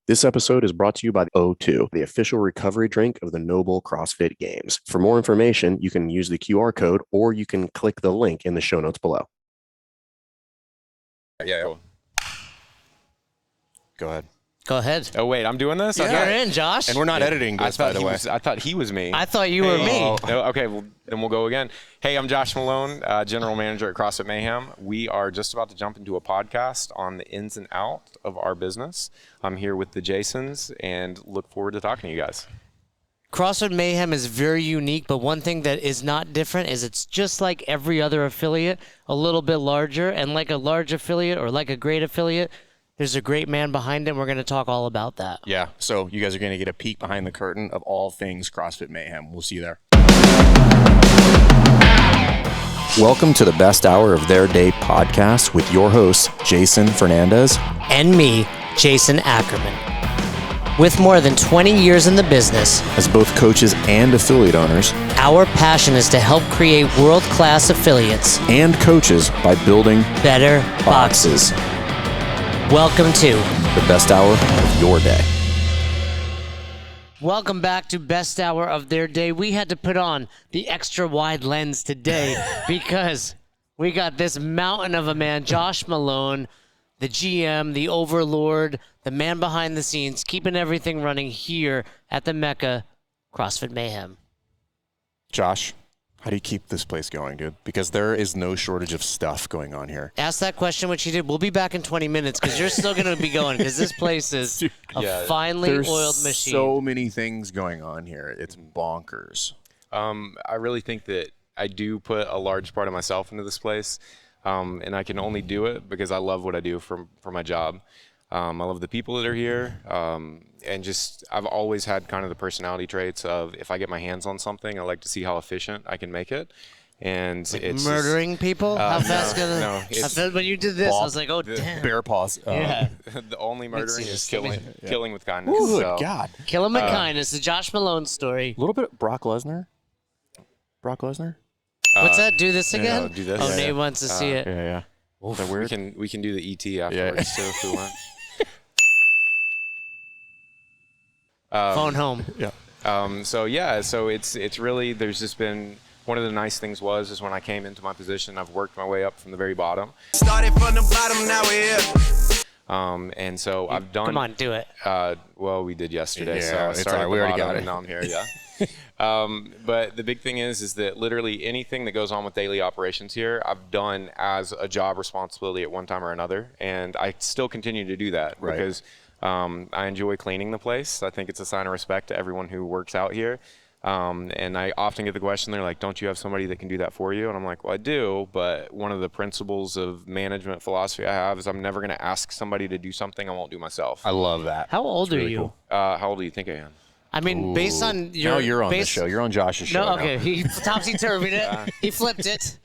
This episode is brought to you by O2, the official recovery drink of the Noble CrossFit Games. For more information, you can use the QR code or you can click the link in the show notes below. Yeah. Go ahead. Go ahead. Oh, wait, I'm doing this? You're Okay. in, Josh. And we're not editing this, by the way. I thought he was me. I thought you were me. No, okay, well, then we'll go again. Hey, I'm Josh Malone, General Manager at CrossFit Mayhem. We are just about to jump into a podcast on the ins and outs of our business. I'm here with the Jasons and look forward to talking to you guys. CrossFit Mayhem is very unique, but one thing that is not different is it's just like every other affiliate, a little bit larger, and like a large affiliate or like a great affiliate, there's a great man behind it, and we're going to talk all about that. Yeah, so you guys are going to get a peek behind the curtain of all things CrossFit Mayhem. We'll see you there. Welcome to the best hour of their day podcast with your hosts, Jason Fernandez. And me, Jason Ackerman. With more than 20 years in the business, As both coaches and affiliate owners, our passion is to help create world-class affiliates. and coaches by building Better boxes. Welcome to the best hour of your day. Welcome back to Best Hour of Their Day. We had to put on the extra wide lens today because we got this mountain of a man, Josh Malone, the GM, the overlord, the man behind the scenes, keeping everything running here at the Mecca, CrossFit Mayhem. Josh, how do you keep this place going, dude? Because there is no shortage of stuff going on here. Ask that question, what you did. We'll be back in 20 minutes because you're still going to be going because this place is a finely There's oiled machine. so many things going on here. It's bonkers. I really think that I do put a large part of myself into this place, and I can only do it because I love what I do for my job. I love the people that are here, and just I've always had kind of the personality traits of if I get my hands on something, I like to see how efficient I can make it. And Like it's murdering people? How fast no, I felt when you did this, I was like, oh, damn. Bear paws. Yeah. the only murdering is sense. killing with kindness. Good So, God. Kill him with kindness. The Josh Malone story. A little bit of Brock Lesnar. Brock Lesnar? What's that? Do this again? no, do this. Oh, Yeah, Nate yeah. wants to see it. Yeah. Is that weird? We can do the ET afterwards too if we want. Phone home. Yeah. So it's really, there's just been, one of the nice things is when I came into my position, I've worked my way up from the very bottom. Started from the bottom, now we're here. And so I've done. Come on, do it. Well, we did yesterday. Yeah, so I it's started all right. at We the already bottom got it. and now I'm here. Yeah. But the big thing is that literally anything that goes on with daily operations here, I've done as a job responsibility at one time or another, and I still continue to do that Right. because I enjoy cleaning the place. I think it's a sign of respect to everyone who works out here. And I often get the question, they're like, don't you have somebody that can do that for you? And I'm like, well, I do, but one of the principles of management philosophy I have is I'm never going to ask somebody to do something I won't do myself. I love that. How old are really you? cool. How old do you think I am? I mean, based on your... Now you're on the show. You're on Josh's show. No, now. okay. He topsy-turvied it. He flipped it.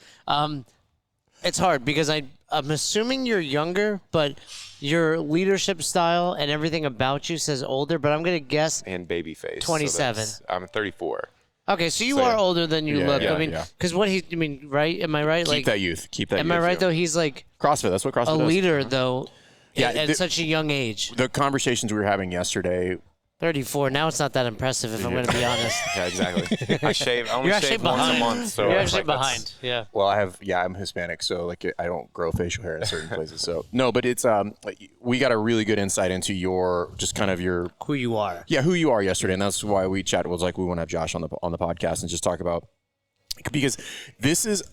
It's hard because I'm assuming you're younger, but your leadership style and everything about you says older, but I'm going to guess... And baby face. 27. I'm 34. Okay, so you So, are yeah. older than you Yeah, look. yeah, I mean, yeah. because right? Am I right? Keep that youth. Keep that Am youth. I right, yeah. though? He's like CrossFit. That's what CrossFit a does. leader, though, Yeah, at such a young age. The conversations we were having yesterday, 34. Now it's not that impressive, if I'm going to be honest. Yeah, exactly. I only You're actually shave once behind. a month. So You're it's actually like, that's- behind. Yeah. I'm Hispanic, so like I don't grow facial hair in certain places. So no, but it's we got a really good insight into your just kind of your Who you are. who you are yesterday, and that's why we chatted. Was like we want to have Josh on the podcast and just talk about, because this is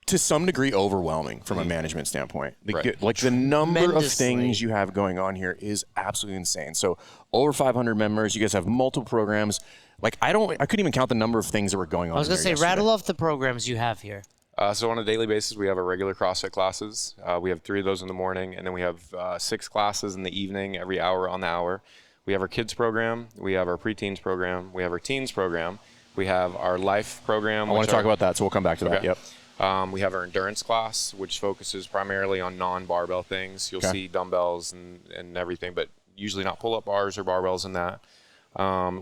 to some degree overwhelming from a management standpoint. Right. Like the number of Tremendously. things you have going on here is absolutely insane. So over 500 members, you guys have multiple programs. Like I couldn't even count the number of things that were going on. I was going to say, rattle off the programs you have here. So on a daily basis, we have our regular CrossFit classes. We have 3 of those in the morning, and then we have 6 classes in the evening, every hour on the hour. We have our kids program. We have our preteens program. We have our teens program. We have our life program. I want to talk about that, so we'll come back to that. Okay. Yep. We have our endurance class, which focuses primarily on non-barbell things. You'll see dumbbells and everything, but usually not pull-up bars or barbells in that.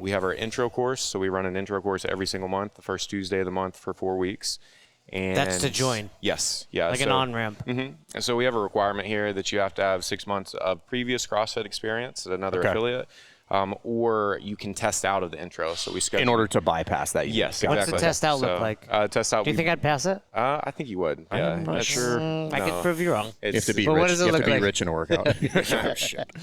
We have our intro course. So we run an intro course every single month, the first Tuesday of the month for 4 weeks. And That's to join. Yes. Yeah. Like an on-ramp. And so we have a requirement here that you have to have 6 months of previous CrossFit experience at another affiliate, or you can test out of the intro. So we schedule In order to bypass that. Yes, What's exactly. the test out look like? Test out. Do you think I'd pass it? I think you would. Yeah. I'm not sure. I could prove you wrong. You have to be But rich. what does it you have look to be like? rich in a workout.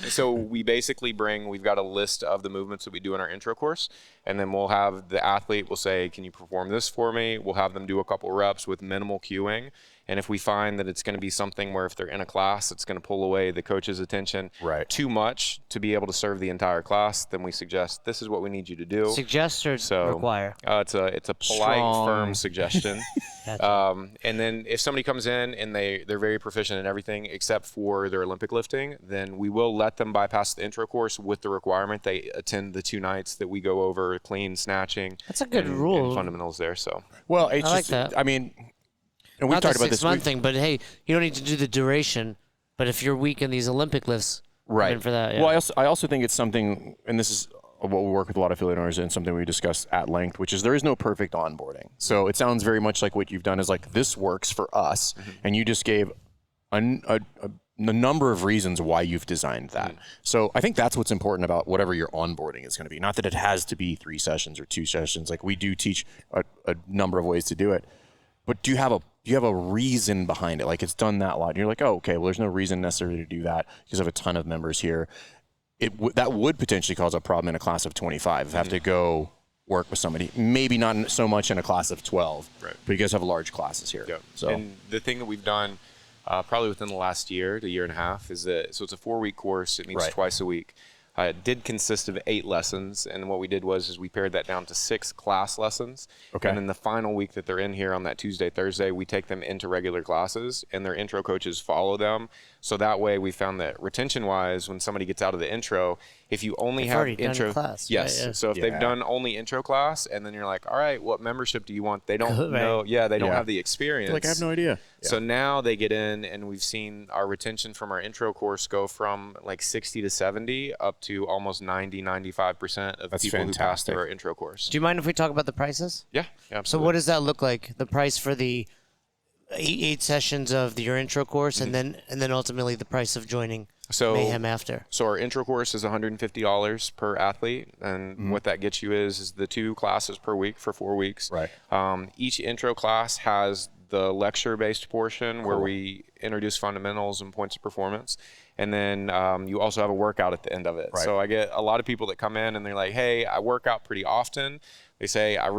So we basically we've got a list of the movements that we do in our intro course, and then we'll have the athlete will say, can you perform this for me? We'll have them do a couple reps with minimal cueing. And if we find that it's going to be something where if they're in a class, it's going to pull away the coach's attention too much to be able to serve the entire class, then we suggest this is what we need you to do. Suggest or require? It's a polite, firm suggestion. Gotcha. And then if somebody comes in and they're very proficient in everything except for their Olympic lifting, then we will let them bypass the intro course with the requirement they attend the 2 nights that we go over clean, snatching. That's a good and rule. fundamentals there. So Well, it's I like just, that. I mean, and we've Not the talked about this. 6-month thing, but hey, you don't need to do the duration. But if you're weak in these Olympic lifts, I'm in for that. Yeah. Well, I also think it's something, and this is what we work with a lot of affiliate owners and something we discuss at length, which is there is no perfect onboarding. So it sounds very much like what you've done is like, this works for us. And you just gave a number of reasons why you've designed that. So I think that's what's important about whatever your onboarding is going to be. Not that it has to be 3 sessions or 2 sessions. Like we do teach a number of ways to do it. But do you have a reason behind it? Like it's done that a lot. And you're like, oh, okay, well, there's no reason necessarily to do that because I have a ton of members here. That would potentially cause a problem in a class of 25. Have to go work with somebody. Maybe not so much in a class of 12, but you guys have large classes here. yeah. So And the thing that we've done probably within the last year to year and a half is that, so it's a 4-week course. It meets twice a week. It did consist of 8 lessons, and what we did was we pared that down to 6 class lessons. Okay. And then the final week that they're in here on that Tuesday, Thursday, we take them into regular classes, and their intro coaches follow them. So that way, we found that retention-wise, when somebody gets out of the intro, if you only They've have already done intro class, yes. right, yeah. So if they've done only intro class, and then you're like, all right, what membership do you want? They don't know. Yeah, they don't have the experience. like, I have no idea. So now they get in, and we've seen our retention from our intro course go from like 60 to 70 up to almost 90, 95% of That's people who pass fantastic. through our intro course. Do you mind if we talk about the prices? Yeah, So absolutely. what does that look like? The price for the 8 sessions of your intro course, and then ultimately the price of joining Mayhem after. So our intro course is $150 per athlete, and what that gets you is the 2 classes per week for 4 weeks. Right. Each intro class has the lecture-based portion where we introduce fundamentals and points of performance, and then you also have a workout at the end of it. Right. So I get a lot of people that come in and they're like, hey, I work out pretty often. They say, I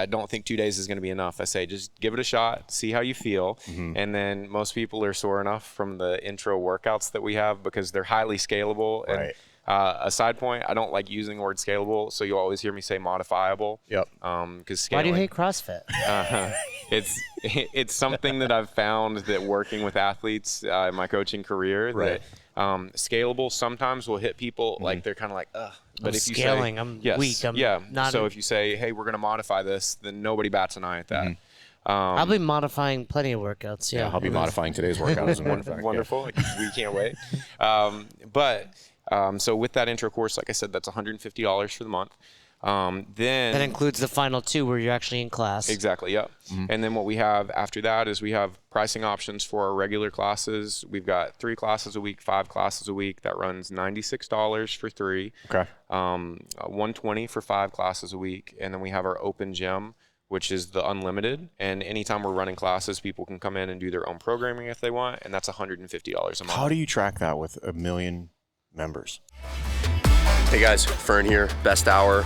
don't think 2 days is going to be enough. I say, just give it a shot, see how you feel. And then most people are sore enough from the intro workouts that we have because they're highly scalable. Right. And a side point, I don't like using the word scalable, so you'll always hear me say modifiable. Yep. Because Why do you scaling, hate CrossFit? it's something that I've found that working with athletes in my coaching career that scalable sometimes will hit people like they're kind of like, ugh. But if you scaling, say, I'm yes, weak. I'm yeah. not So a- if you say, hey, we're going to modify this, then nobody bats an eye at that. I'll be modifying plenty of workouts. Yeah, I'll be modifying today's workout as a matter of fact. Wonderful. We can't wait. So with that intro course, like I said, that's $150 for the month. Then That includes the final 2 where you're actually in class. Exactly, yep. And then what we have after that is we have pricing options for our regular classes. We've got 3 classes a week, 5 classes a week. That runs $96 for 3. Okay. $120 for 5 classes a week. And then we have our open gym, which is the unlimited. And anytime we're running classes, people can come in and do their own programming if they want. And that's $150 a month. How do you track that with 1 million members? Hey guys, Fern here, best hour.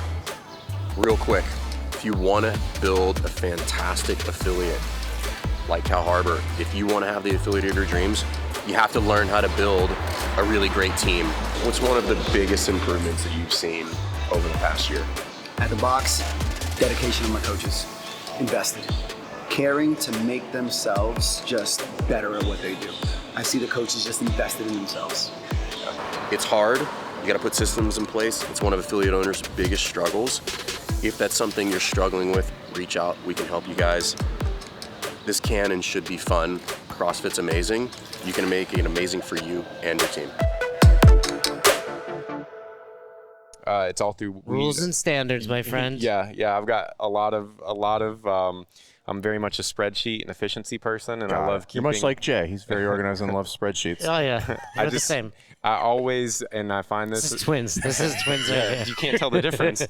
Real quick, if you want to build a fantastic affiliate like Cal Harbor, if you want to have the affiliate of your dreams, you have to learn how to build a really great team. What's one of the biggest improvements that you've seen over the past year? At the box, dedication of my coaches, invested, caring to make themselves just better at what they do. I see the coaches just invested in themselves. It's hard. You got to put systems in place. It's one of affiliate owners' biggest struggles. If that's something you're struggling with, reach out. We can help you guys. This can and should be fun. CrossFit's amazing. You can make it amazing for you and your team. It's all through Rules and standards, my friend. Yeah. I've got a lot of I'm very much a spreadsheet and efficiency person, and I love keeping. You're much like Jay. He's very organized and loves spreadsheets. Oh yeah, you're the same. I always, and I find This is twins. This is twins. Right here. you can't tell the difference.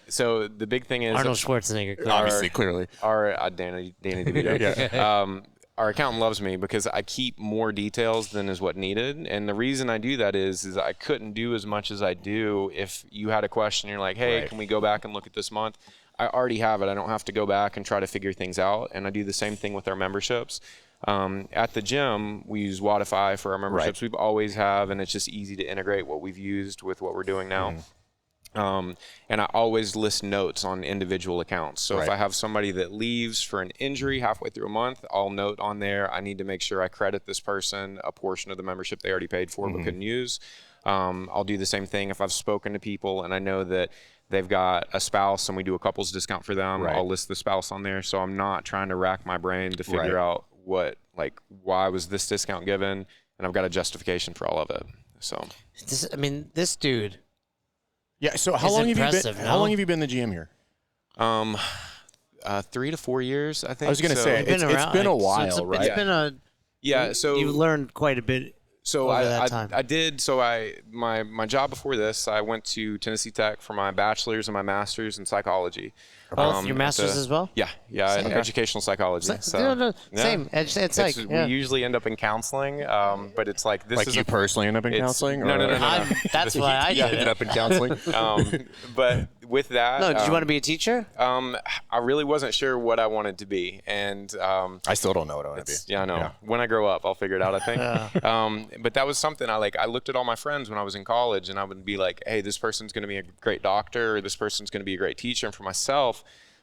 So the big thing is Arnold Schwarzenegger. Clearly. Obviously, clearly. our Danny DeVito. Our accountant loves me because I keep more details than is what needed. And the reason I do that is I couldn't do as much as I do if you had a question. You're like, hey, can we go back and look at this month? I already have it. I don't have to go back and try to figure things out. And I do the same thing with our memberships. At the gym, we use Wodify for our memberships. We've always have, and it's just easy to integrate what we've used with what we're doing now. And I always list notes on individual accounts. So if I have somebody that leaves for an injury halfway through a month, I'll note on there, I need to make sure I credit this person a portion of the membership they already paid for but couldn't use. I'll do the same thing if I've spoken to people and I know that they've got a spouse and we do a couples discount for them. I'll list the spouse on there. So I'm not trying to rack my brain to figure out why was this discount given, and I've got a justification for all of it. So this dude. Yeah. So how long have you been the GM here? 3 to 4 years, I think. I was going to say it's been a while, so right? It's been a So you learned quite a bit. So over that time. I did. So my job before this, I went to Tennessee Tech for my bachelor's and my master's in psychology. Both your master's as well? Yeah, in educational psychology. Same. It's like we usually end up in counseling, but it's like this like is you personally end up in counseling? No. That's why I did ended up in counseling. But with that, did you want to be a teacher? I really wasn't sure what I wanted to be, and I still don't know what I want to be. Yeah, I know. Yeah. When I grow up, I'll figure it out, I think. But that was something I looked at all my friends when I was in college, and I would be like, hey, this person's going to be a great doctor, or this person's going to be a great teacher. And for myself,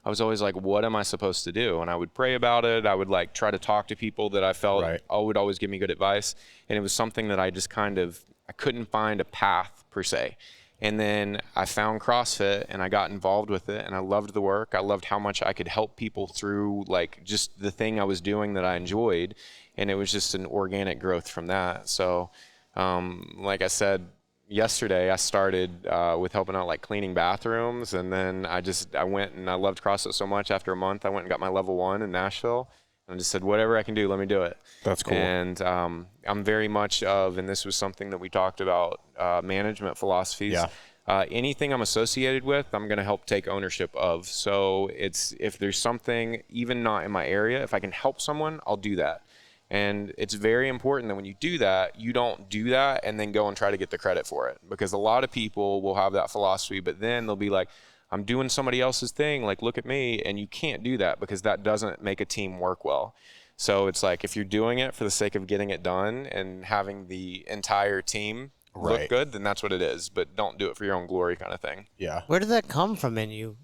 I was always like, what am I supposed to do? And I would pray about it. I would try to talk to people that I felt would always give me good advice. And it was something that I just I couldn't find a path per se. And then I found CrossFit and I got involved with it and I loved the work. I loved how much I could help people through just the thing I was doing that I enjoyed. And it was just an organic growth from that. So like I said, yesterday I started with helping out cleaning bathrooms, and then I went and I loved CrossFit so much. After a month I went and got my level 1 in Nashville, and I just said, whatever I can do, let me do it. That's cool. And I'm very much and this was something that we talked about, management philosophies. Anything I'm associated with, I'm going to help take ownership of. So if there's something even not in my area, if I can help someone, I'll do that. And it's very important that when you do that, you don't do that and then go and try to get the credit for it. Because a lot of people will have that philosophy, but then they'll be like, I'm doing somebody else's thing, look at me. And you can't do that because that doesn't make a team work well. So it's if you're doing it for the sake of getting it done and having the entire team look good, then that's what it is. But don't do it for your own glory kind of thing. Yeah. Where did that come from in you?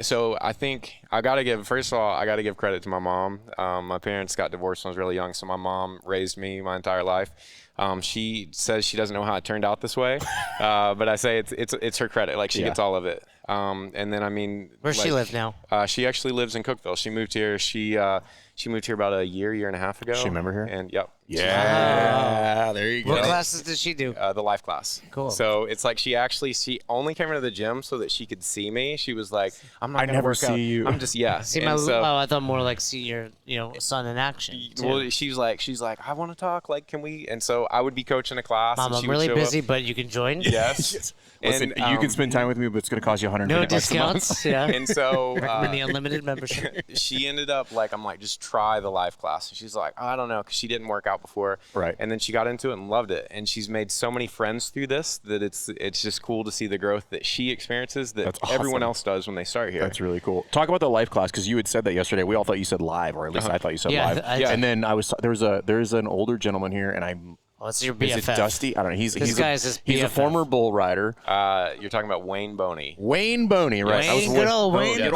So I think first of all, I got to give credit to my mom. My parents got divorced when I was really young, so my mom raised me my entire life. She says she doesn't know how it turned out this way, but I say it's her credit. She gets all of it. And then where she live now? She actually lives in Cookeville. She moved here. She moved here about a year and a half ago. She a member here? And yep. Yeah, there you go. What classes did she do? The life class. Cool. So it's she only came into the gym so that she could see me. She was like, I'm not I gonna never work see out. you. I'm just See my I thought more see your son in action. Too. Well, she's like, I want to talk. Can we? And so I would be coaching a class. Mom, and she I'm would really show busy, up. but you can join. Yes. Listen, you can spend time with me, but it's going to cost you $150 no bucks discounts. a month. Yeah. And so recommend the unlimited membership. She ended up I'm just try the life class. And she's like, I don't know, because she didn't work out before. Right. And then she got into it and loved it. And she's made so many friends through this that it's just cool to see the growth that she experiences that That's awesome. everyone else does when they start here. That's really cool. Talk about the life class, because you had said that yesterday. We all thought you said live, or at least I thought you said live. And then there's an older gentleman here, and What's your is BFF? it Dusty? I don't know. He's BFF. a former bull rider. You're talking about Wayne Boney. Wayne Boney, right? Good old Wayne Good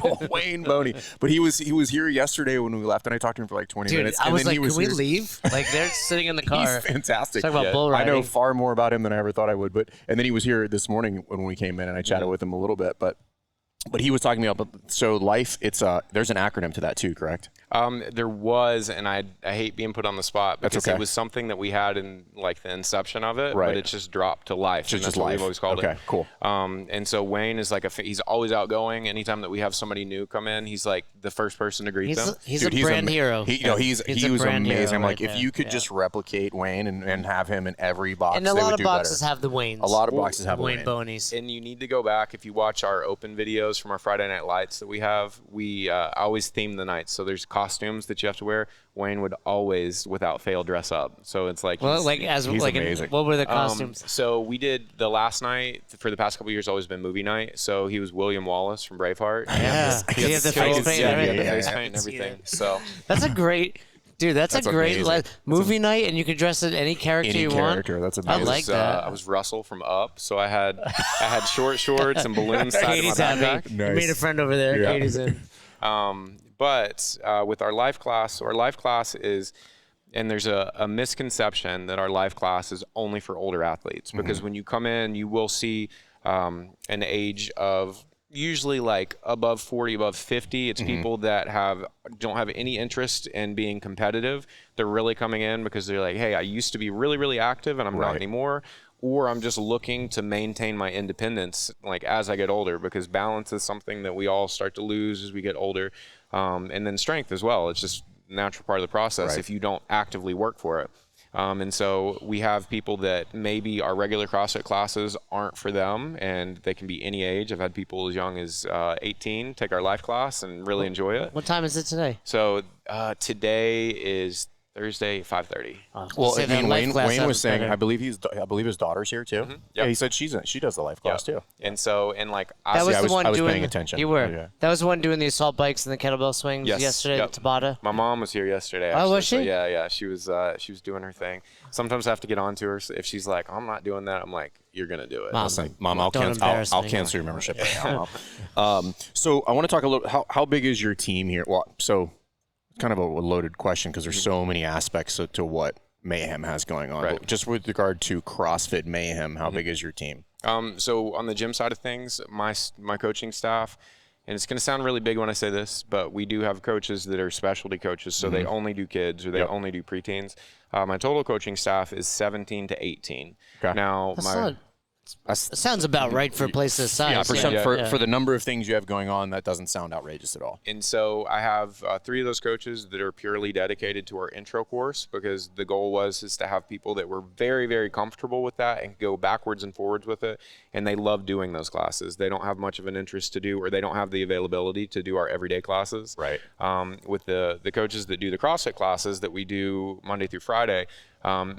old Wayne Boney. But he was here yesterday when we left, and I talked to him for 20 minutes. I was and then can we leave? They're sitting in the car. He's fantastic. Talk about bull riding. I know far more about him than I ever thought I would. And then he was here this morning when we came in, and I chatted with him a little bit. But he was talking to me about life. There's an acronym to that too, correct? There was, and I hate being put on the spot because okay. it was something that we had in like the inception of it, Right. but it just dropped to life. Just That's life. what we've always called it. Okay, cool. And so Wayne is like he's always outgoing. Anytime that we have somebody new come in, he's like the first person to greet them. He's Dude, a brand hero. He He's a was brand hero amazing. I'm like, right if there. you could Yeah. just replicate Wayne and have him in every box, And a they lot would of do boxes better. have the Waynes. A lot of boxes have Wayne Wayne. Bonies. And you need to go back if you watch our open videos from our Friday Night Lights that we have. We always theme the nights, so there's costumes that you have to wear. Wayne would always, without fail, dress up. So it's like Well, he's amazing. what were the costumes? So we did the last night for the past couple of years. Always been movie night. So he was William Wallace from Braveheart. Yeah, he had the face paint. Yeah, and he had the everything. face paint and everything. So That's a great, dude. That's a great amazing. movie night, and you can dress as any character Any you character, want. that's I amazing. like that. I was Russell from Up, so I had short shorts and balloons tied to my Katie's happy. backpack. You made a friend over there. Yeah. Katie's in. But with our life class, so our life class is, and there's a misconception that our life class is only for older athletes, because when you come in, you will see an age of usually like above 40, above 50. It's people that don't have any interest in being competitive. They're really coming in because they're like, hey, I used to be really, really active and I'm not anymore. Or I'm just looking to maintain my independence like as I get older, because balance is something that we all start to lose as we get older. And then strength as well. It's just a natural part of the process if you don't actively work for it. And so we have people that maybe our regular CrossFit classes aren't for them, and they can be any age. I've had people as young as 18 take our life class and really enjoy it. What time is it today? So today is Thursday, 5:30. Well, I mean, Wayne was sounds saying, better. I believe his daughter's here too. Yeah, he said she does the life class too. And so, and like, That was I the one I was doing. paying attention. You were. Yeah. That was the one doing the assault bikes and the kettlebell swings Yes, yesterday yep. at Tabata. My mom was here yesterday. Oh, Actually. was she? So yeah. She was doing her thing. Sometimes I have to get on to her. If she's like, I'm not doing that, I'm like, you're gonna do it. Mom. Listen, Mom, I'll Don't embarrass I'll me. cancel your membership right now, Mom. So I want to talk a little. How big is your team here? Well, so kind of a loaded question because there's so many aspects to what Mayhem has going on. Right. But just with regard to CrossFit Mayhem, how big is your team? So on the gym side of things, my coaching staff, and it's going to sound really big when I say this, but we do have coaches that are specialty coaches, so they only do kids or they only do preteens. My total coaching staff is 17 to 18. Okay. Now, That sounds about right for a place this size. For the number of things you have going on, that doesn't sound outrageous at all. And so I have 3 of those coaches that are purely dedicated to our intro course, because the goal is to have people that were very, very comfortable with that and go backwards and forwards with it. And they love doing those classes. They don't have much of an interest to do, or they don't have the availability to do our everyday classes. Right. With the coaches that do the CrossFit classes that we do Monday through Friday,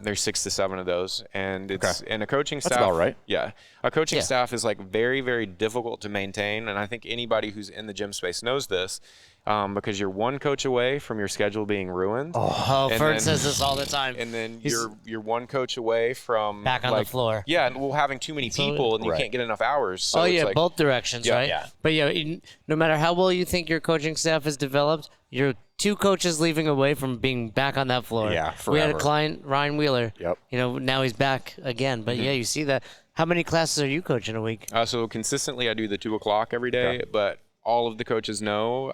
there's 6 to 7 of those, and it's and a coaching staff. That's about right. Yeah, a coaching staff is like very, very difficult to maintain, and I think anybody who's in the gym space knows this, because you're one coach away from your schedule being ruined. Oh, And Ferd then- says this all the time. And then you're one coach away from Back on the floor. Yeah, and having too many people, and you Right. can't get enough hours. So Oh it's yeah, like, both directions, right? yeah. But no matter how well you think your coaching staff is developed, you're 2 coaches leaving away from being back on that floor. Yeah, We had a forever. client, Ryan Wheeler. Yep. Now he's back again. But yeah, you see that. How many classes are you coaching a week? So consistently, I do the 2 o'clock every day, but all of the coaches know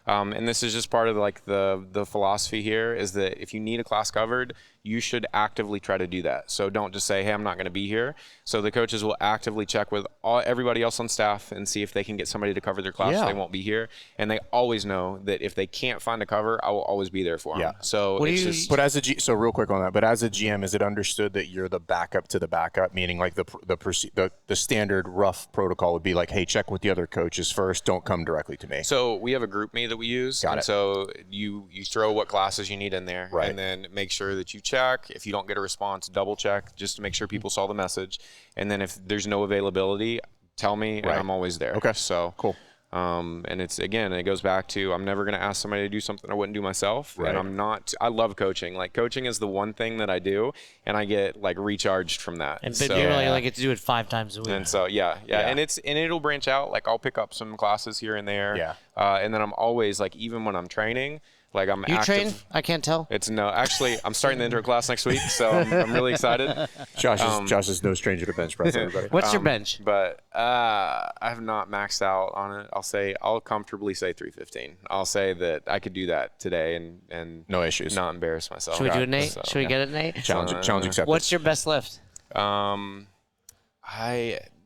and this is just part of like the philosophy here, is that if you need a class covered, you should actively try to do that. So don't just say, hey, I'm not going to be here. So the coaches will actively check with everybody else on staff and see if they can get somebody to cover their class. Yeah. So they won't be here. And they always know that if they can't find a cover, I will always be there for them. Yeah. So What do it's you- just... But so real quick on that. But as a GM, is it understood that you're the backup to the backup? Meaning, like the standard rough protocol would be like, hey, check with the other coaches first. Don't come directly to me. So we have a group me that we use. Got and it. So you throw what classes you need in there, Right. and then make sure that you check. If you don't get a response, double check just to make sure people saw the message. And then if there's no availability, tell me, and Right. I'm always there. Okay. So Cool. And it goes back to, I'm never going to ask somebody to do something I wouldn't do myself. Right. And I love coaching. Like, coaching is the one thing that I do, and I get like recharged from that. And so, you really get to do it 5 times a week. and so yeah, and it'll branch out. Like, I'll pick up some classes here and there. Yeah. And then I'm always like, even when I'm training, Like I'm You active. train? I can't tell. It's no, actually, I'm starting the intro class next week, so I'm really excited. Josh is no stranger to bench press, everybody. What's your bench? But I have not maxed out on it. I'll comfortably say 315. I'll say that I could do that today and No issues. not embarrass myself. Should we do it, Nate? So, Should we get it, Nate? Challenge accepted. What's your best lift?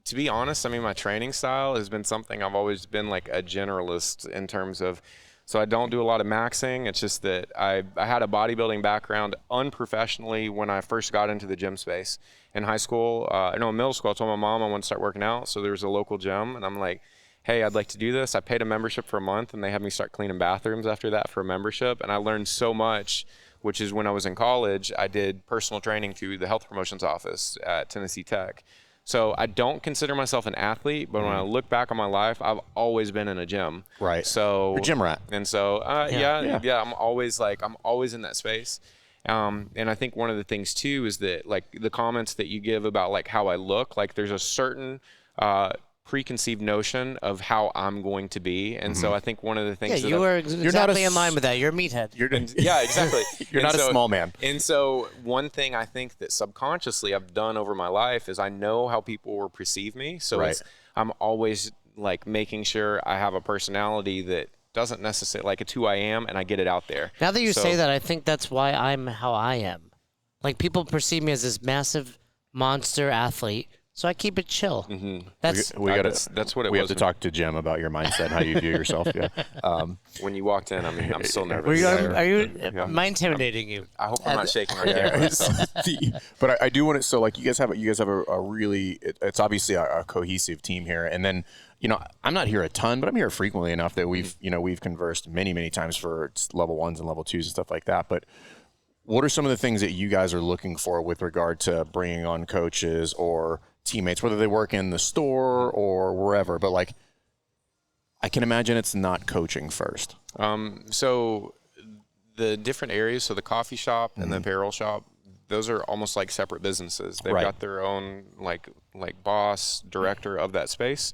To be honest, I mean, my training style has been something I've always been like a generalist in terms of, so I don't do a lot of maxing. It's just that I had a bodybuilding background unprofessionally when I first got into the gym space. In high school, in middle school, I told my mom I wanted to start working out. So there was a local gym and I'm like, hey, I'd like to do this. I paid a membership for a month and they had me start cleaning bathrooms after that for a membership. And I learned so much, which is when I was in college, I did personal training through the health promotions office at Tennessee Tech. So I don't consider myself an athlete, but when I look back on my life, I've always been in a gym. Right. So You're a gym rat. And so, yeah, I'm always in that space. And I think one of the things too is that like the comments that you give about like how I look, like there's a certain preconceived notion of how I'm going to be. And so I think one of the things Yeah, you were exactly in line with that. You're a meathead. yeah, exactly. You're not a small man. And so one thing I think that subconsciously I've done over my life is I know how people will perceive me. So I'm always like making sure I have a personality that doesn't necessarily, like it's who I am and I get it out there. Now that you say that, I think that's why I'm how I am. Like people perceive me as this massive monster athlete. So I keep it chill. Mm-hmm. That's what it was. We have to talk to Jim about your mindset and how you view yourself. Yeah. When you walked in, I mean, I'm still nervous. Are you? Am I intimidating you? I hope I'm not shaking my camera. But I do want to. So like you guys have a really. It's obviously a cohesive team here, and then I'm not here a ton, but I'm here frequently enough that we've conversed many times for level 1s and level 2s and stuff like that. But what are some of the things that you guys are looking for with regard to bringing on coaches or teammates, whether they work in the store or wherever? But like, I can imagine it's not coaching first. So the different areas, so the coffee shop and the apparel shop, those are almost like separate businesses. They've got their own like boss, director of that space.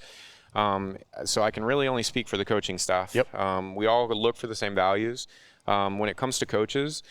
So I can really only speak for the coaching staff. Yep. We all look for the same values. When it comes to coaches,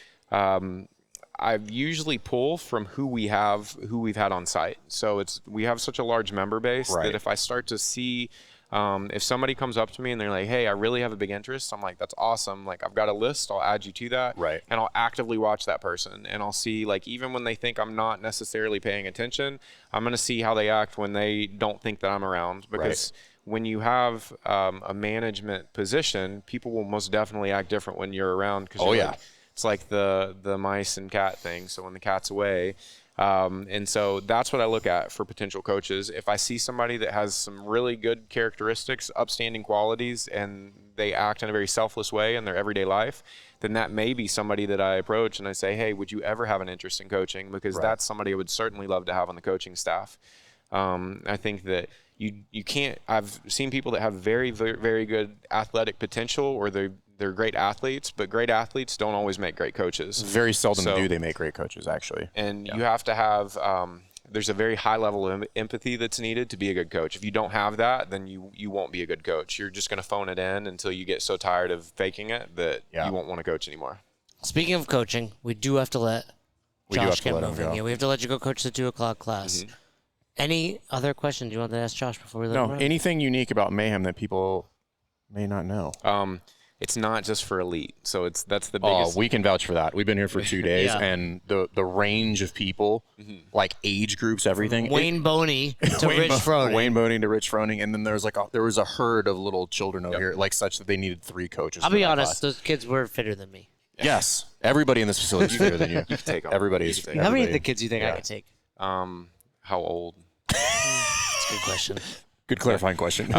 I usually pull from who we've had on site. So we have such a large member base that if I start to see, if somebody comes up to me and they're like, hey, I really have a big interest, I'm like, that's awesome. Like I've got a list, I'll add you to that. Right. And I'll actively watch that person. And I'll see like, even when they think I'm not necessarily paying attention, I'm going to see how they act when they don't think that I'm around. Because when you have a management position, people will most definitely act different when you're around. It's like the mice and cat thing. So when the cat's away, and so that's what I look at for potential coaches. If I see somebody that has some really good characteristics, upstanding qualities, and they act in a very selfless way in their everyday life, then that may be somebody that I approach and I say, hey, would you ever have an interest in coaching? Because that's somebody I would certainly love to have on the coaching staff. I think that you can't. I've seen people that have very, very, very good athletic potential, or they're great athletes, but great athletes don't always make great coaches. Very seldom do they make great coaches, actually. And you have to have. There's a very high level of empathy that's needed to be a good coach. If you don't have that, then you won't be a good coach. You're just going to phone it in until you get so tired of faking it that you won't want to coach anymore. Speaking of coaching, we do have to let Josh get moving. Yeah, we have to let you go coach the 2:00 class. Mm-hmm. Any other questions you want to ask Josh before we let him run? Anything unique about Mayhem that people may not know? It's not just for elite, so that's the biggest. Oh, we can vouch for that. We've been here for 2 days, and the range of people, like age groups, everything. Wayne Boney to Rich Froning. Wayne Boney to Rich Froning, and then there was a herd of little children over here, like such that they needed 3 coaches. I'll be honest, those kids were fitter than me. Yes, everybody in this facility is fitter than you. You can take them. Everybody is. How many of the kids do you think I could take? How old? That's a good question. Good clarifying question.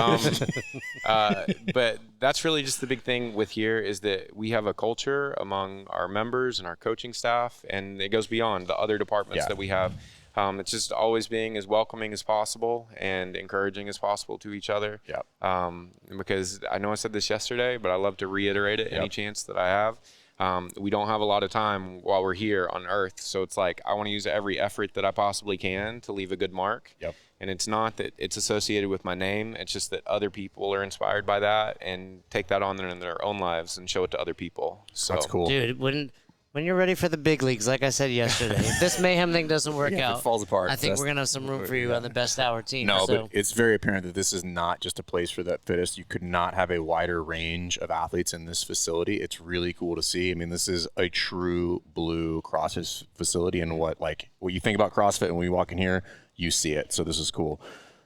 But that's really just the big thing with here is that we have a culture among our members and our coaching staff, and it goes beyond the other departments that we have. It's just always being as welcoming as possible and encouraging as possible to each other. Because I know I said this yesterday, but I love to reiterate it any chance that I have. We don't have a lot of time while we're here on Earth. So it's like, I want to use every effort that I possibly can to leave a good mark. Yep. And it's not that it's associated with my name. It's just that other people are inspired by that and take that on in their own lives and show it to other people. So That's cool. Dude, when you're ready for the big leagues, like I said yesterday, if this Mayhem thing doesn't work out, it falls apart. I think we're going to have some room for you on the Best Hour team. No, so. but it's very apparent that this is not just a place for the fittest. You could not have a wider range of athletes in this facility. It's really cool to see. I mean, this is a true blue CrossFit facility, and what you think about CrossFit, and when you walk in here, you see it. So this is cool.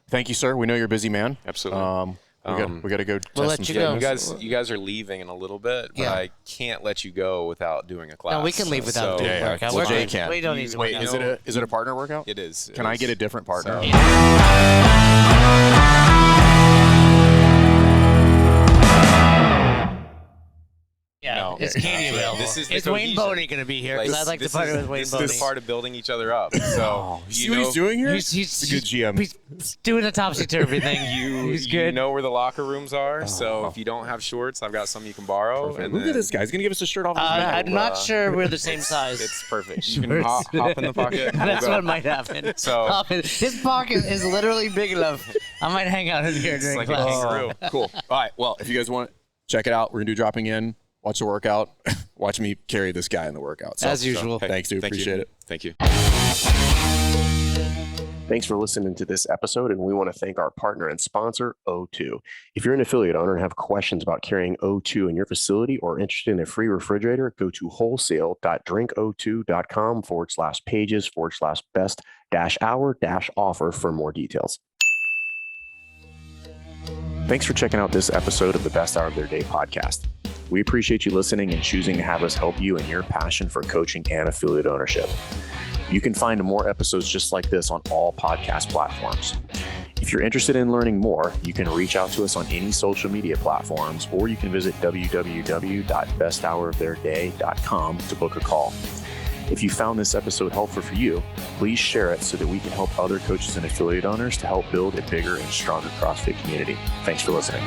Thank you, sir. We know you're a busy man. Absolutely. We got to go. We'll test let some you go. fitness. You guys are leaving in a little bit, but Yeah. I can't let you go without doing a class. No, we can leave without doing a workout. Well, We're Jay good. can. We don't need to Wait, work is out. it a partner workout? It is. Can I get a different partner? Yeah, No. is Katie available? This is the Is Wayne cohesion. Boney going to be here? Because I'd like to this partner is- with Wayne This Boney. is the part of building each other up. So You see what he's doing here? He's a good GM. He's doing a topsy-turvy thing. He's you good. know where the locker rooms are. So if you don't have shorts, I've got some you can borrow. And Look at this guy. He's going to give us a shirt off his back. I'm not sure we're the same size. It's perfect. You can hop in the pocket. That's We'll what go. might happen. So- His pocket is literally big enough. I might hang out in here It's during like a class. kangaroo. Cool. All right. Well, if you guys want, check it out. We're going to do dropping in. Watch the workout. Watch me carry this guy in the workout. As usual. Thanks, dude. Thank you. Appreciate it. Thank you. Thanks for listening to this episode, and we want to thank our partner and sponsor, O2. If you're an affiliate owner and have questions about carrying O2 in your facility or interested in a free refrigerator, go to wholesale.drinko2.com/pages/best-hour-offer for more details. Thanks for checking out this episode of the Best Hour of Their Day podcast. We appreciate you listening and choosing to have us help you in your passion for coaching and affiliate ownership. You can find more episodes just like this on all podcast platforms. If you're interested in learning more, you can reach out to us on any social media platforms, or you can visit www.besthouroftheirday.com to book a call. If you found this episode helpful for you, please share it so that we can help other coaches and affiliate owners to help build a bigger and stronger CrossFit community. Thanks for listening.